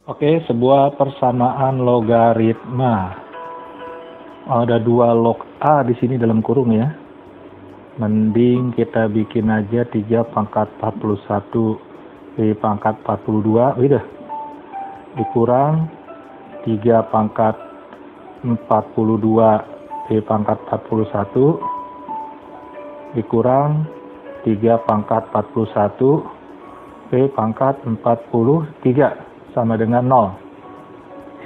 Oke, sebuah persamaan logaritma. Ada dua log A di sini dalam kurung ya. Mending kita bikin aja 3 pangkat 41 pangkat 42, udah. Dikurang 3 pangkat 42 pangkat 41 dikurang 3 pangkat 41 pangkat 43 sama dengan 0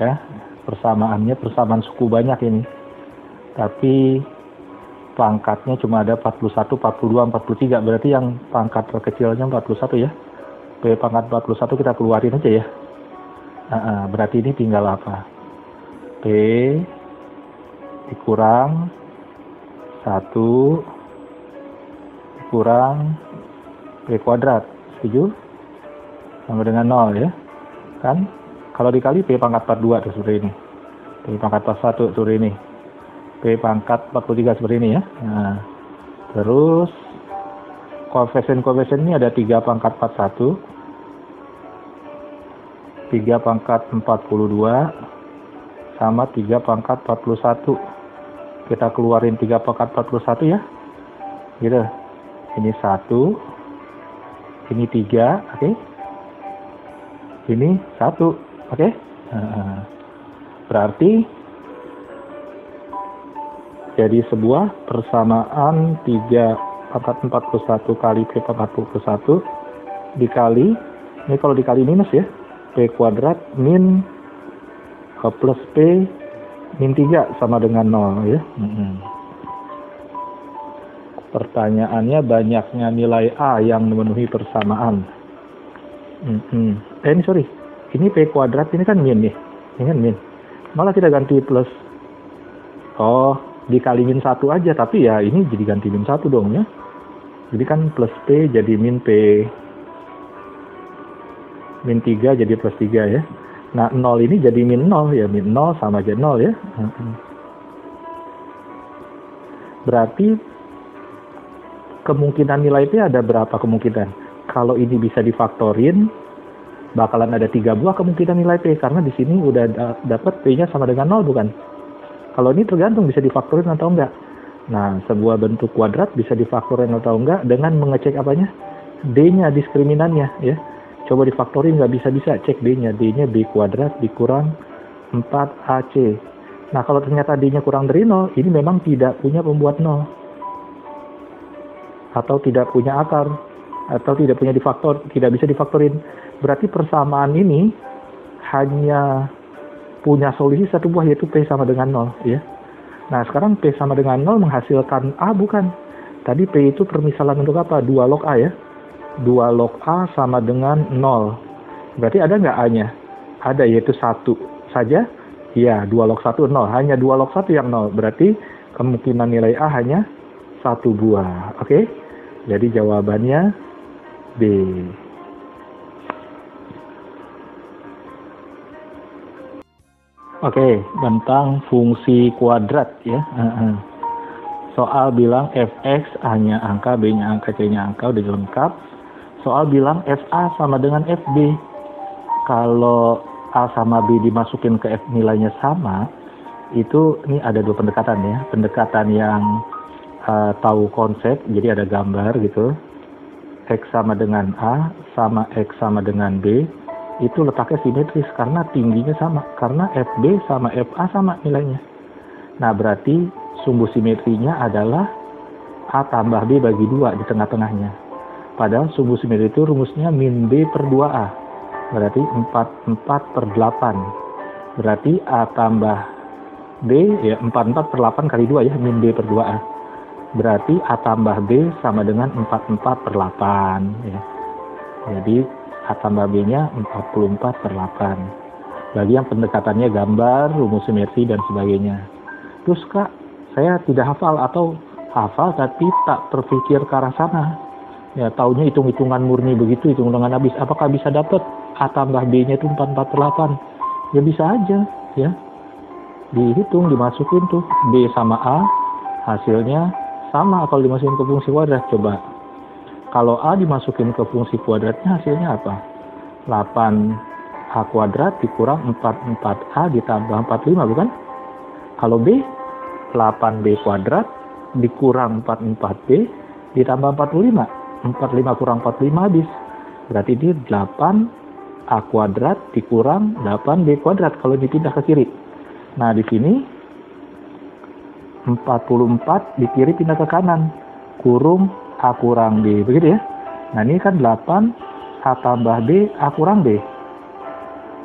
ya. Persamaannya persamaan suku banyak ini, tapi pangkatnya cuma ada 41, 42, 43, berarti yang pangkat terkecilnya 41 ya. P pangkat 41 kita keluarin aja ya. Berarti ini tinggal apa? P dikurang 1 dikurang P kuadrat, setuju? Sama dengan 0 ya. Kan kalau dikali P pangkat 42 tuh seperti ini, P pangkat 41 seperti ini, P pangkat 43 seperti ini ya. Nah, terus koefisien ini ada 3 pangkat 41, 3 pangkat 42 sama 3 pangkat 41. Kita keluarin 3 pangkat 41 ya, gitu. Ini 1, ini 3, oke. Ini 1, oke. Berarti jadi sebuah persamaan 3 pangkat 41 kali P pangkat 41 dikali, ini kalau dikali minus ya, P kuadrat min plus P min 3 sama dengan 0 ya. Pertanyaannya banyaknya nilai A yang memenuhi persamaan. Ini sorry, ini P kuadrat ini kan min nih, ini kan min, malah kita ganti plus. Oh, dikali min 1 aja, tapi ya ini jadi ganti min 1 dong ya. Jadi kan plus P jadi min P, min 3 jadi plus 3 ya. Nah 0 ini jadi min 0 ya, min 0 sama aja 0 ya. Berarti kemungkinan nilai P ada berapa kemungkinan? Kalau ini bisa difaktorin, bakalan ada 3 buah kemungkinan nilai P, karena di sini udah dapat P-nya sama dengan 0 bukan? Kalau ini tergantung bisa difaktorin atau enggak. Nah, sebuah bentuk kuadrat bisa difaktorin atau enggak dengan mengecek apanya? D-nya, diskriminannya ya. Coba difaktorin nggak bisa-bisa, cek D-nya. D-nya B kuadrat dikurang 4AC. Nah, kalau ternyata D-nya kurang dari 0, ini memang tidak punya pembuat 0. Atau tidak punya akar, atau tidak punya difaktor, tidak bisa difaktorin. Berarti persamaan ini hanya punya solusi satu buah, yaitu P sama dengan 0 ya. Nah, sekarang P sama dengan 0 menghasilkan A bukan? Tadi P itu permisalan untuk apa? 2 log A ya. 2 log A sama dengan 0. Berarti ada nggak A-nya? Ada, yaitu 1 saja. Iya, 2 log 1 0. Hanya 2 log 1 yang 0. Berarti kemungkinan nilai A hanya 1 buah. Oke? Jadi jawabannya B. Oke, tentang fungsi kuadrat ya. Soal bilang fx A-nya angka, B-nya angka, C-nya angka, udah lengkap. Soal bilang fa sama dengan fb. Kalau A sama B dimasukin ke F nilainya sama, itu ini ada dua pendekatan ya. Pendekatan yang tahu konsep, jadi ada gambar gitu. X sama dengan A sama X sama dengan B itu letaknya simetris karena tingginya sama, karena FB sama FA sama nilainya. Nah, berarti sumbu simetrinya adalah A tambah B bagi 2 di tengah-tengahnya. Padahal sumbu simetri itu rumusnya min B per 2A. Berarti 44 per 8. Berarti A tambah B ya 44 per 8 kali 2 ya, min B per 2A. Berarti A tambah B sama dengan 44 per 8 ya. Jadi A tambah B-nya 44 per 8. Bagi yang pendekatannya gambar, rumus simetri dan sebagainya. Terus Kak, saya tidak hafal atau hafal tapi tak terpikir ke arah sana. Ya, taunya hitung-hitungan murni begitu, hitung-hitungan habis. Apakah bisa dapat A tambah B-nya itu 44 per 8? Ya bisa aja ya. Dihitung, dimasukin tuh B sama A, hasilnya sama kalau dimasukin ke fungsi kuadrat. Coba kalau A dimasukin ke fungsi kuadratnya hasilnya apa? 8 A kuadrat dikurang 44A ditambah 45, bukan? Kalau B, 8B kuadrat dikurang 44B ditambah 45. 45 kurang 45 habis. Berarti ini 8A kuadrat dikurang 8B kuadrat kalau dipindah ke kiri. Nah, di sini 44 di kiri pindah ke kanan. Kurung A kurang B. Begitu ya. Nah, ini kan 8A tambah B, A kurang B.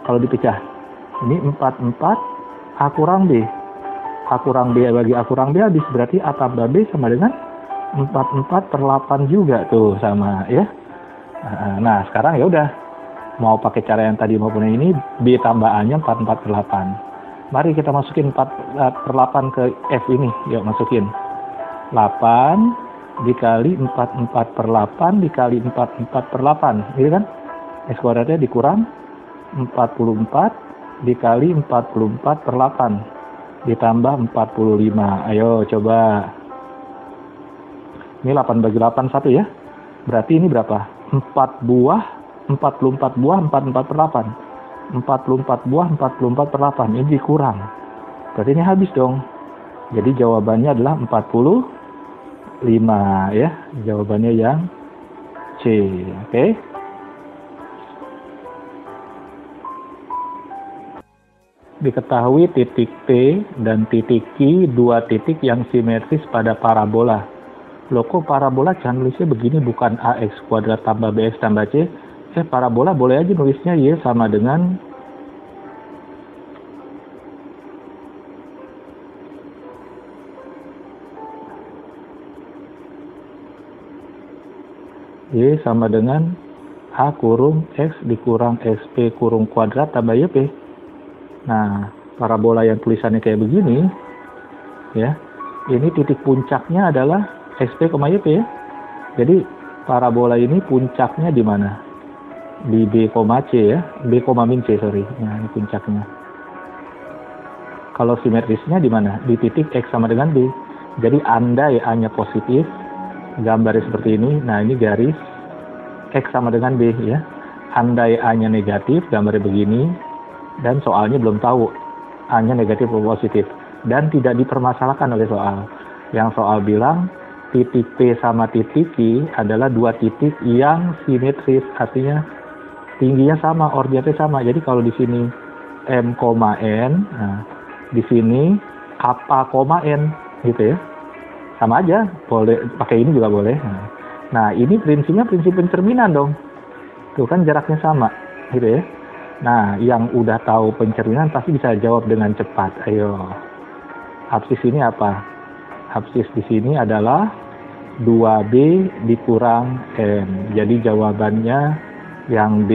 Kalau dipecah, ini 44 A kurang B. A kurang B bagi A kurang B habis, berarti A tambah B sama dengan 44/8 juga tuh, sama ya. Nah, sekarang ya udah, mau pakai cara yang tadi maupun yang ini, B tambah A-nya 44/8. Mari kita masukin 4/8 ke F ini. Yuk masukin 8 dikali 44/8 dikali 44/8, gitu kan? X kuadratnya dikurang 44 dikali 44/8 ditambah 45. Ayo coba. Ini 8 bagi 8 1 ya. Berarti ini berapa? 4 buah 44 buah 44/8. 44 buah 44/8. Ini dikurang. Berarti ini habis dong. Jadi jawabannya adalah 45 ya. Jawabannya yang C. Oke. Diketahui titik P dan titik Q dua titik yang simetris pada parabola. Loh, kok parabola jangan nulisnya begini, bukan AX kuadrat tambah BX tambah C? Parabola boleh aja nulisnya Y sama dengan Y sama dengan A kurung X dikurang XP kurung kuadrat tambah YP. Nah, parabola yang tulisannya kayak begini, ya, ini titik puncaknya adalah XP, YP ya. Jadi parabola ini puncaknya di mana? Di B, C ya, B, min C, sorry. Nah, ini puncaknya. Kalau simetrisnya di mana? Di titik X sama dengan B. Jadi andai A-nya positif, gambarnya seperti ini. Nah, ini garis X sama dengan B ya. Andai A-nya negatif, gambarnya begini. Dan soalnya belum tahu A-nya negatif atau positif, dan tidak dipermasalahkan oleh soal. Yang soal bilang titik P sama titik Q adalah dua titik yang simetris, artinya tingginya sama, ordinatnya sama. Jadi kalau di sini M, N, nah, di sini apa, N, gitu ya. Sama aja, boleh pakai ini juga boleh. Nah, ini prinsipnya prinsip pencerminan dong. Tuh kan jaraknya sama, gitu ya. Nah, yang udah tahu pencerminan pasti bisa jawab dengan cepat. Ayo. Absis ini apa? Absis di sini adalah 2B dikurang M. Jadi jawabannya yang B.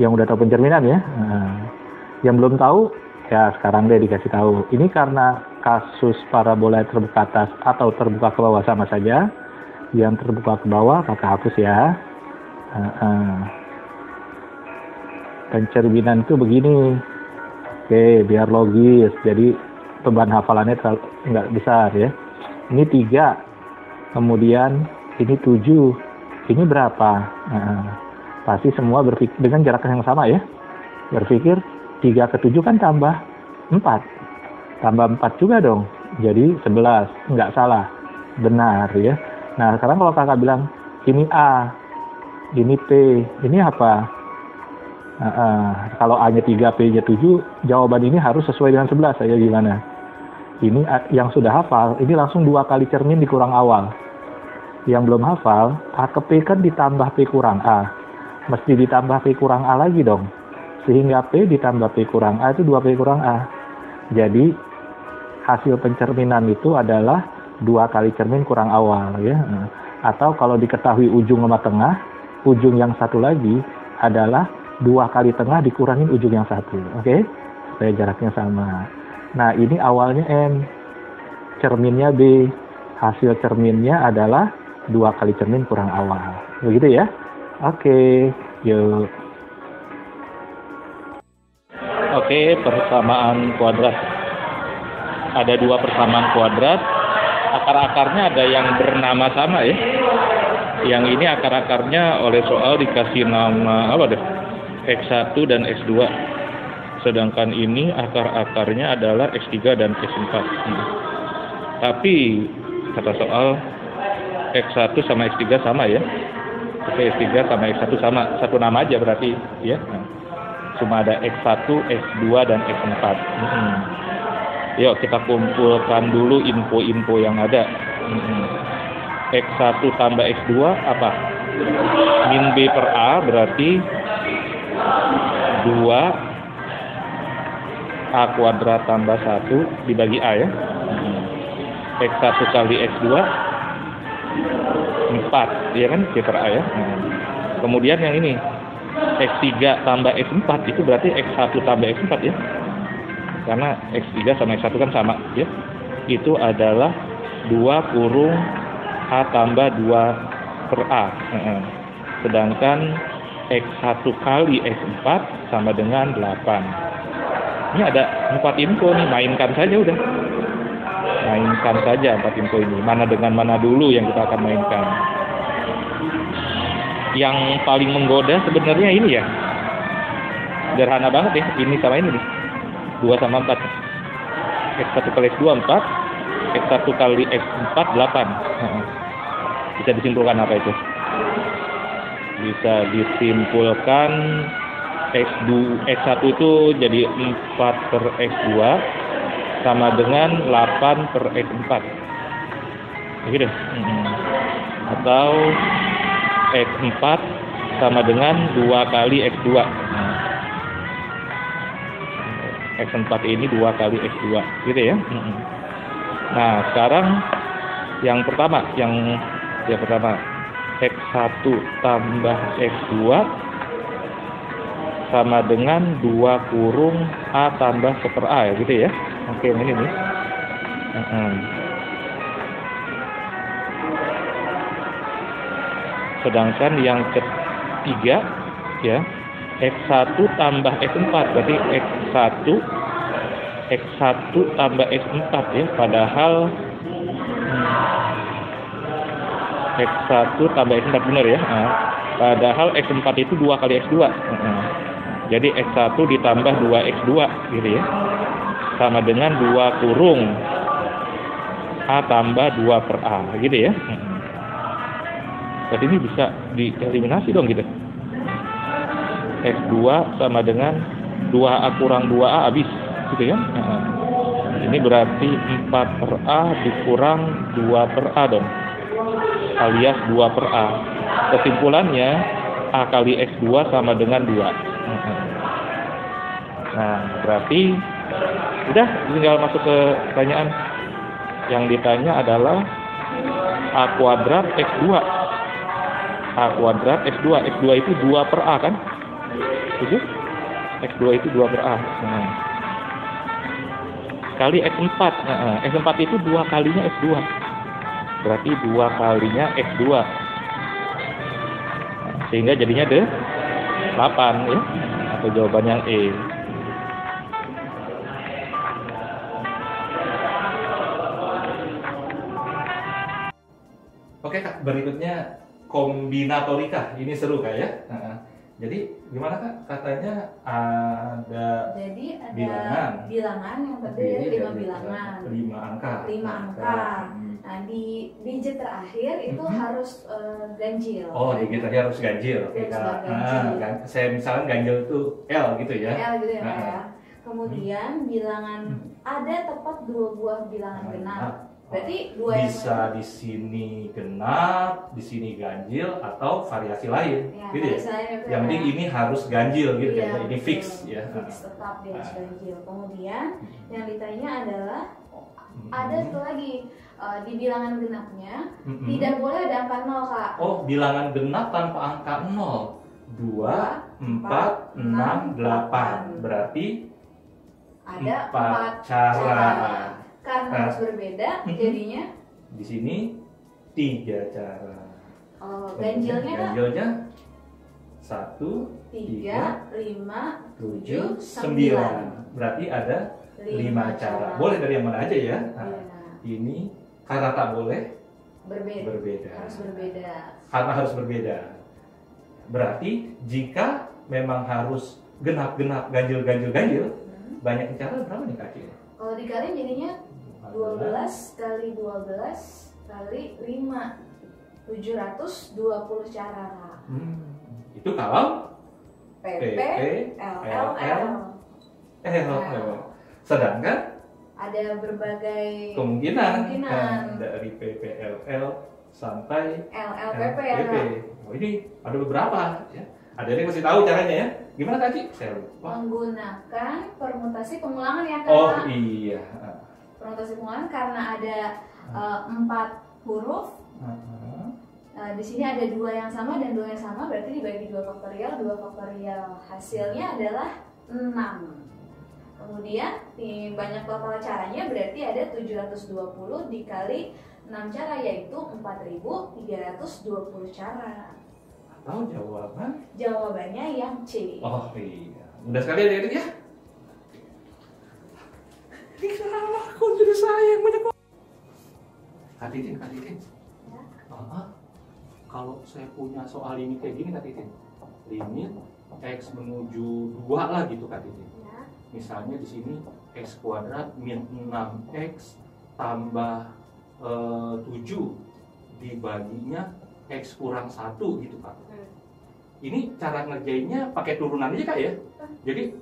Yang udah tahu pencerminan ya. Nah, yang belum tahu, ya sekarang deh dikasih tahu. Ini karena kasus parabola terbuka atas atau terbuka ke bawah sama saja. Yang terbuka ke bawah maka hapus ya. Pencerminan itu begini. Oke, biar logis. Jadi beban hafalannya nggak besar ya. Ini 3. Kemudian ini 7. Ini berapa? Pasti semua berpikir dengan jarak yang sama ya. Berpikir 3 ke 7 kan tambah 4. Tambah 4 juga dong. Jadi 11. Nggak salah. Benar ya. Nah, sekarang kalau kakak bilang ini A, ini P, ini apa? Kalau A-nya 3, P-nya 7, jawaban ini harus sesuai dengan 11. Saya gimana? Ini yang sudah hafal, ini langsung 2 kali cermin dikurang awal. Yang belum hafal, A ke P kan ditambah P kurang A. Mesti ditambah P kurang A lagi dong. Sehingga P ditambah P kurang A itu 2P kurang A. Jadi, hasil pencerminan itu adalah 2 kali cermin kurang awal ya. Atau kalau diketahui ujung sama tengah, ujung yang satu lagi adalah 2 kali tengah dikurangin ujung yang satu, oke? Supaya jaraknya sama. Nah, ini awalnya M, cerminnya B, hasil cerminnya adalah 2 kali cermin kurang awal, begitu ya? Oke, yuk. Oke, persamaan kuadrat. Ada 2 persamaan kuadrat, akar-akarnya ada yang bernama sama ya. Yang ini akar-akarnya oleh soal dikasih nama apa deh? X1 dan X2. Sedangkan ini akar-akarnya adalah X3 dan X4. Tapi kata soal X1 sama X3 sama ya. Oke, X3 sama X1 sama, satu nama aja berarti ya. Cuma ada X1, X2 dan X4. Yuk kita kumpulkan dulu info-info yang ada. X1 tambah X2 apa? Min B per A berarti 2 A kuadrat tambah 1 dibagi A ya. X1 kali X2 4, ya kan? B per A ya. Kemudian yang ini X3 tambah X4 itu berarti X1 tambah X4 ya. Karena X3 sama X1 kan sama ya. Itu adalah 2 kurung A tambah 2 per A. Sedangkan X1 kali X4 sama dengan 8. Ini ada 4 info nih, mainkan saja udah. Mainkan saja 4 info ini. Mana dengan mana dulu yang kita akan mainkan. Yang paling menggoda sebenarnya ini ya. Sederhana banget ya, ini sama ini nih. 2 sama 4. X1 kali X2 4. X1 kali X4 8. Bisa disimpulkan apa itu? Bisa disimpulkan X1 itu jadi 4 per X2 sama dengan 8 per X4. Gitu. Atau X4 sama dengan 2 kali X2. X4 ini 2 kali X2. Gitu ya. Nah, sekarang yang pertama, X1 tambah X2 sama dengan 2 kurung A tambah 1 per A ya, gitu ya. Oke, ini nih. Sedangkan yang ketiga ya, X1 tambah X4 berarti X1 tambah X4 ya, padahal X1 tambah X4 benar ya. Padahal X4 itu 2 kali X2. Jadi X1 ditambah 2X2 gitu ya. Sama dengan 2 kurung A tambah 2 per A gitu ya. Berarti ini bisa dieliminasi dong gitu. X2 sama dengan 2A kurang 2A habis gitu ya. Ini berarti 4 per A dikurang 2 per A dong. Alias 2 per A. Kesimpulannya A kali X2 sama dengan 2. Nah, berarti udah tinggal masuk ke pertanyaan. Yang ditanya adalah A kuadrat X2. A kuadrat X2. X2 itu 2 per A kan? Setuju? X2 itu 2 per A. Kali X4. X4 itu 2 kalinya X2. Berarti 2 kalinya X2. Sehingga jadinya 8 ya. Atau jawaban yang E. Oke Kak, berikutnya kombinatorika. Ini seru Kak ya. Jadi gimana Kak? Katanya ada bilangan yang terdiri dari 5 bilangan. 5 angka. 5 angka. Nah, di digit terakhir itu harus ganjil. Oh, digit terakhir harus ganjil. Oke, saya misalnya ganjil itu L gitu ya. L gitu ya, ya. Kemudian bilangan ada tepat 2 buah bilangan genap. Berarti 2 yang bisa di sini genap, di sini ganjil atau variasi lain, ya, gitu ya. Yang penting ini harus ganjil gitu ya. Ini fix ya. Fix tetap dia harus ganjil. Kemudian yang ditanya adalah ada satu lagi di bilangan genapnya tidak boleh ada angka 0 Kak. Oh, bilangan genap tanpa angka 0. 2, 4, 6, 8. Berarti ada 4 cara. Karena harus berbeda, jadinya di sini 3 cara. Ganjilnya 1, 3, 5, 7, 9. Berarti ada 5 cara. Boleh dari yang mana aja ya. Ini karena tak boleh berbeda. Harus berbeda. Karena harus berbeda. Berarti jika memang harus genap-genap, ganjil, banyak cara berapa nih Kak Ci? Kalau dikali jadinya 12 kali 12 kali 5, 720 cara. Itu kalau PP, LL. Sedangkan Ada berbagai kemungkinan kemungkinan. dari PPLL sampai LLPP ya. LPP. Oh, ini ada beberapa ya. Ada yang kasih tahu caranya ya. Gimana Kak Ci? Saya lupa. Menggunakan permutasi pengulangan ya Kak. Oh iya. Permutasi pengulangan karena ada 4 huruf. Di sini ada 2 yang sama dan 2 yang sama, berarti dibagi 2 faktorial. Hasilnya adalah 6. Kemudian di banyak total caranya berarti ada 720 dikali 6 cara, yaitu 4.320 cara. Atau jawaban? Jawabannya yang C. Oh iya. Mudah sekali adik-adik ya. Ini kenapa aku jadi sayang banyak kok. Kak Titin. Ya. Kalau saya punya soal limit kayak gini Kak Titin, limit X menuju 2 lah gitu Kak Titin. Ya. Misalnya di sini X kuadrat min 6X tambah 7 dibaginya X kurang 1 gitu Kak. Ini cara ngerjainnya pakai turunan aja Kak ya. Jadi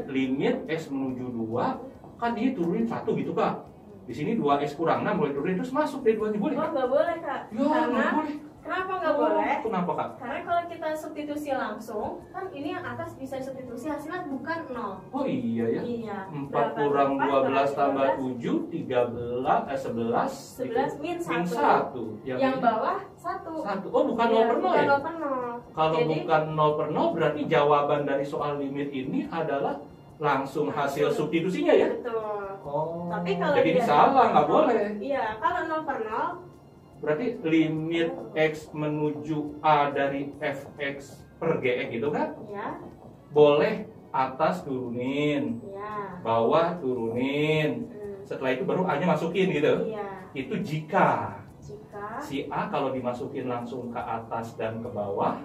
limit X menuju 2 kan dia turunin 1 gitu Kak. Di sini 2X kurang 6 boleh turunin terus masuk deh 2-nya boleh. Oh, nggak boleh Kak. Ya, Karena nggak boleh. kenapa nggak boleh? Kenapa Kak? Karena kalau kita substitusi langsung, kan ini yang atas bisa substitusi hasilnya bukan 0. Oh iya ya. Iya. 4 kurang 12 tambah 7 11 min min 1. 1 Yang bawah 1. Oh bukan 0 per 0 bukan ya? 0 per 0. Kalau Jadi, bukan 0 per 0 berarti jawaban dari soal limit ini adalah langsung hasil substitusinya ya? betul. Oh. Tapi kalau jadi ini dia- salah, nggak boleh. Iya, kalau 0 per 0, Berarti limit X menuju A dari fx per gx gitu kan? ya, Boleh atas turunin, ya. bawah turunin. Setelah itu baru A-nya masukin gitu. Iya. Itu jika Jika si A kalau dimasukin langsung ke atas dan ke bawah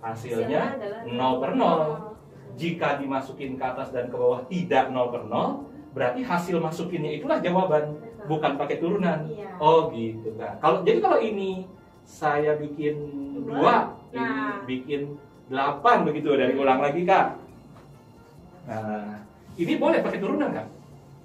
hasilnya adalah 0 per 0. Jika dimasukin ke atas dan ke bawah tidak 0 per 0, berarti hasil masukinnya itulah jawaban, bukan pakai turunan. Iya. Oh gitu kan. Kalau ini saya bikin 2, ini Nah. bikin 8 begitu, dari ulang lagi Kak. Nah, ini boleh pakai turunan Kak?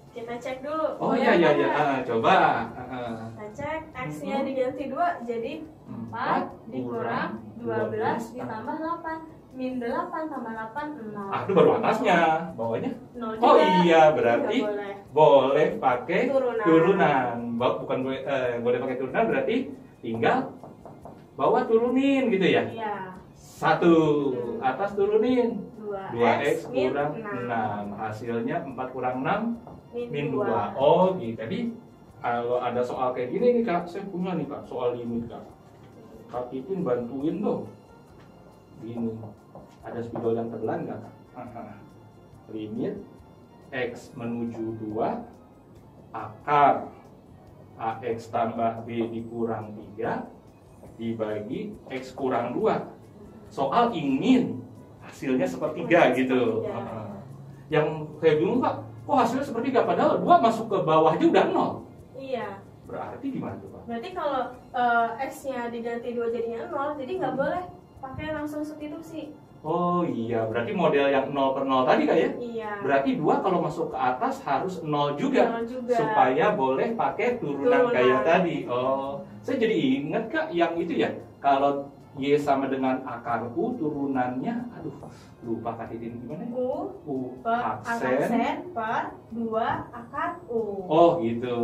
kita cek dulu. Oh Boleh iya nggak? coba. Kita cek X-nya diganti 2 jadi 4 dikurang 12 ditambah 8. Min 8 tambah 8, 0. Ah, itu baru atasnya, bawahnya. 0 juga. Oh iya, berarti Nggak boleh. boleh pakai Turunan. turunan. Bukan boleh pakai turunan, berarti tinggal bawah turunin gitu ya. Iya. 1 atas turunin 2x min kurang 6. 6. Hasilnya 4 kurang 6 min 2. 2. Oh gitu. Jadi kalau ada soal kayak gini nih Kak, saya punya nih Kak soal limit Kak. Kak Titin bantuin dong. Gini, ada spidol yang terbelah nggak? Limit X menuju 2 akar AX tambah B dikurang 3 dibagi X kurang 2. Soal ingin hasilnya sepertiga gitu. Yang saya bingung Kak, kok hasilnya sepertiga padahal 2 masuk ke bawah aja udah 0. Iya. Berarti gimana tuh Pak? Berarti kalau X-nya diganti 2 jadinya 0, jadi nggak boleh pakai langsung substitusi. Oh iya, berarti model yang 0 per 0 tadi Kak ya? Iya. Berarti 2 kalau masuk ke atas harus 0 juga, 0 juga. supaya boleh pakai turunan kayak tadi. Oh, saya jadi ingat Kak yang itu ya, kalau Y sama dengan akar U turunannya, aduh lupa Kak Titin gimana ya? U Per aksen. aksen per 2 akar U. Oh gitu,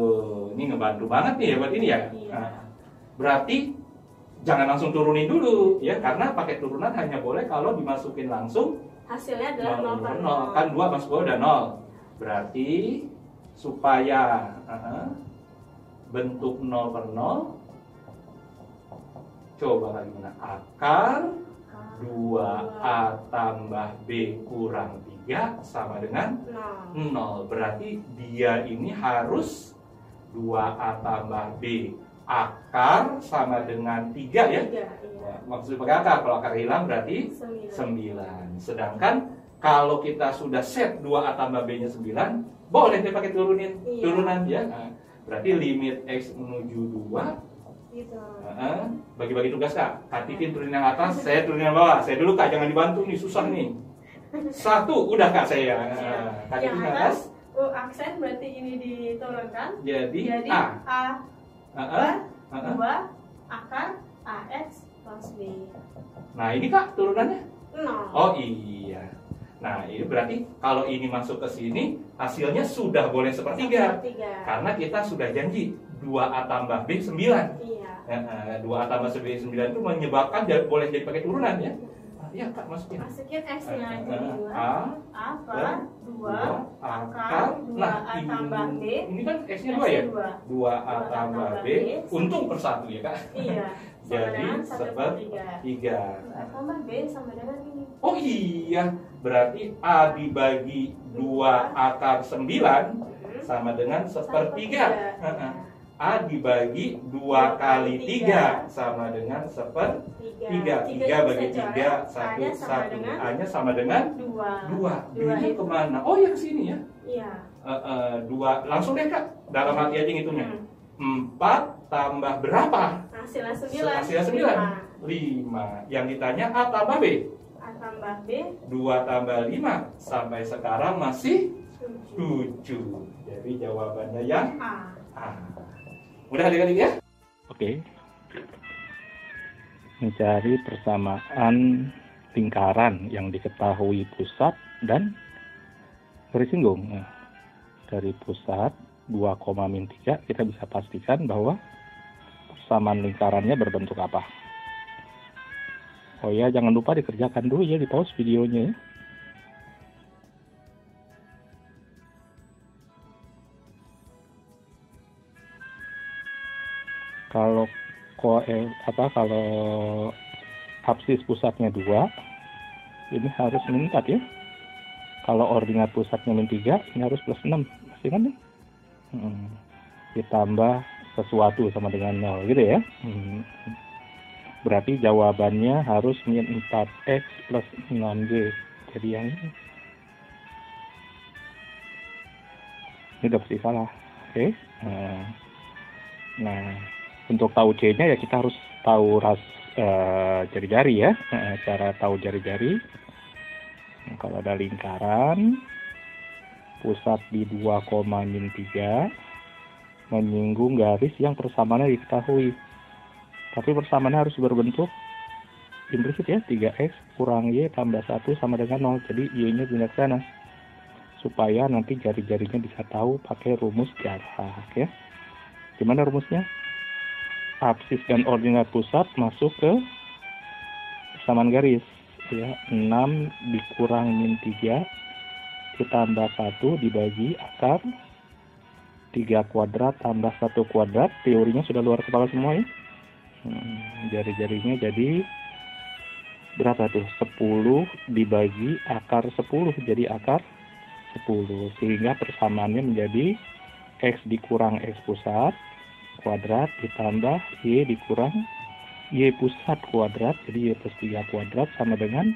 ini ngebantu banget nih ya buat ini ya. Iya. Nah, berarti jangan langsung turunin dulu ya, karena pakai turunan hanya boleh kalau dimasukin langsung Hasilnya adalah 0 per 0. Kan 2 masuk bawah udah 0. Berarti supaya bentuk 0 per 0, coba lagi mana? Akar 2A tambah B kurang 3 sama dengan 0. Berarti dia ini harus 2A tambah B akar akar sama dengan 3 ya. 3, iya. Maksud pakai akar, kalau akar hilang berarti 9. 9. Sedangkan kalau kita sudah set 2A tambah B-nya 9, boleh dia pakai turunan ya. Nah, berarti limit X menuju 2. Gitu. Bagi-bagi tugas Kak. Kak Titin turunin yang atas, saya turunin yang bawah. Saya dulu Kak, jangan dibantu nih, susah nih. 1, udah Kak saya. Kak Yang Titin atas, atas. aksen berarti ini diturunkan. Jadi A. A. 2 akar AX plus B. Nah ini Kak turunannya. 0. Oh iya. Nah ini berarti kalau ini masuk ke sini, hasilnya sudah boleh sepertiga. Karena kita sudah janji 2A tambah B 9. Iya. 2A tambah B 9 itu menyebabkan boleh jadi pakai turunan ya. Iya Kak, masukin X-nya jadi 2 A per 2 akar. Nah, tambah B. Ini kan X-nya 2 ya? 2A tambah B. Untung per 1 ya Kak. Iya. Jadi sepertiga. Tambah B sama dengan ini. Oh iya, berarti A dibagi 2 akar 9 sama dengan sepertiga. A dibagi 2 kali 3 sama dengan sepertiga. 3 bagi 3, 1. A-nya sama dengan 2. B-nya kemana? Oh ya ke sini ya. Iya. 2. Langsung deh Kak, dalam hati aja ngitungnya. 4 tambah berapa? Hasilnya 9. Hasilnya 9. 5. Yang ditanya A tambah B. A tambah B. 2 tambah 5. Sampai sekarang masih 7. Jadi jawabannya yang A. Mudah adik-adik ya? Oke. Mencari persamaan lingkaran yang diketahui pusat dan garis singgung. Nah, dari pusat 2,-3 kita bisa pastikan bahwa persamaan lingkarannya berbentuk apa. Oh ya, jangan lupa dikerjakan dulu ya, di pause videonya ya. Kalau kalau absis pusatnya 2, ini harus min 4 ya. Kalau ordinat pusatnya min 3, ini harus plus 6. Pasti kan nih? Ditambah sesuatu sama dengan 0 gitu ya. Berarti jawabannya harus min 4x plus 6g. Jadi yang ini. Ini udah pasti salah. Oke. Nah, untuk tahu C-nya ya kita harus tahu jari-jari ya. Cara tahu jari-jari. Nah, kalau ada lingkaran pusat di 2,-3 menyinggung garis yang persamaannya diketahui. Tapi persamaannya harus berbentuk implisit ya, 3x kurang y tambah 1 sama dengan 0. Jadi y-nya pindah ke sana. Supaya nanti jari-jarinya bisa tahu pakai rumus jarak ya. Gimana rumusnya? Absis dan ordinat pusat masuk ke persamaan garis ya. 6 dikurang min 3 ditambah 1 dibagi akar 3 kuadrat tambah 1 kuadrat. Teorinya sudah luar kepala semua ya. Jari-jarinya jadi berapa tuh? 10 dibagi akar 10 jadi akar 10. Sehingga persamaannya menjadi X dikurang X pusat kuadrat ditambah Y dikurang Y pusat kuadrat, jadi Y plus 3 kuadrat sama dengan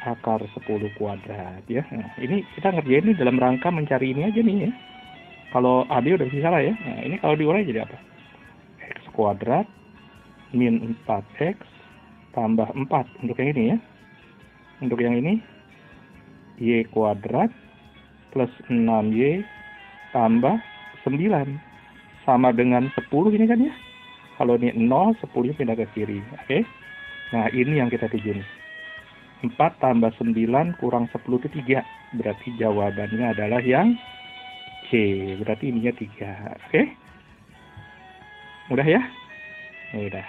akar 10 kuadrat ya. Nah, ini kita ngerjain ini dalam rangka mencari ini aja nih ya. Kalau AB udah bisa salah ya. Nah, ini kalau diurai jadi apa? X kuadrat min 4x tambah 4 untuk yang ini ya. Untuk yang ini Y kuadrat plus 6Y tambah 9 sama dengan 10 ini kan ya. Kalau ini 0, 10 pindah ke kiri. Oke. Nah, ini yang kita tuju nih. 4 tambah 9 kurang 10 itu 3. Berarti jawabannya adalah yang C. Berarti ininya 3. Oke. Mudah ya? Mudah.